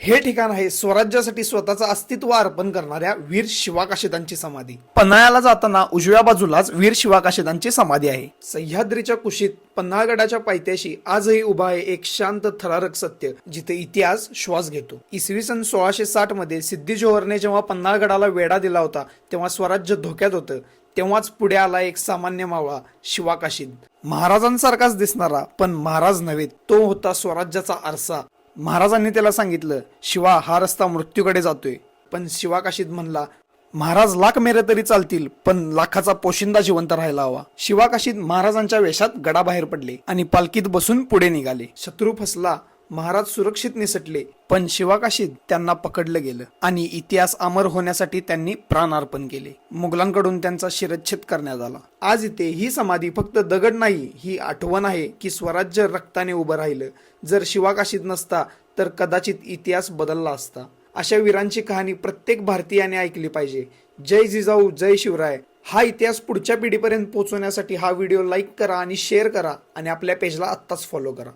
हे ठिकाण आहे स्वराज्यासाठी स्वतःचं अस्तित्व अर्पण करणाऱ्या वीर शिवा काशीदांची समाधी। पन्हाळ्याला जाताना उजव्या बाजूलाच वीर शिवा काशीदांची समाधी आहे। सह्याद्रीच्या कुशीत पन्हाळगडाच्या पायथ्याशी आजही उभा आहे एक शांत थरारक सत्य, जिथे इतिहास श्वास घेतो। इसवी सन 1660 मध्ये सिद्धी जोहरने जेव्हा पन्हाळगडाला वेढा दिला होता तेव्हा स्वराज्य धोक्यात होतं। तेव्हाच पुढे आला एक सामान्य मावळा, शिवा काशीद। महाराजांसारखाच दिसणारा, पण महाराज नव्हे, तो होता स्वराज्याचा आरसा। महाराजांनी त्याला सांगितलं, शिवा, हा रस्ता मृत्यूकडे जातोय। पण शिवा काशीद म्हणला, महाराज लाख मेरे तरी चालतील, पण लाखाचा पोशिंदा जिवंत राहायला हवा। शिवा काशीद महाराजांच्या वेशात गडाबाहेर पडले आणि पालखीत बसून पुढे निघाले। शत्रू फसला, महाराज सुरक्षित निसटले, पण शिवा काशीद त्यांना पकडलं गेलं आणि इतिहास अमर होण्यासाठी त्यांनी प्राण अर्पण केले। मुघलांकडून त्यांचा शिरच्छेद करण्यात आला। आज इथे ही समाधी फक्त दगड नाही, ही आठवण आहे की स्वराज्य रक्ताने उभं राहिलं। जर शिवा काशीद नसता तर कदाचित इतिहास बदलला असता। अशा वीरांची कहाणी प्रत्येक भारतीयाने ऐकली पाहिजे। जय जिजाऊ, जय शिवराय। हा इतिहास पुढच्या पिढीपर्यंत पोहोचवण्यासाठी हा व्हिडिओ लाईक करा आणि शेअर करा आणि आपल्या पेजला आत्ताच फॉलो करा।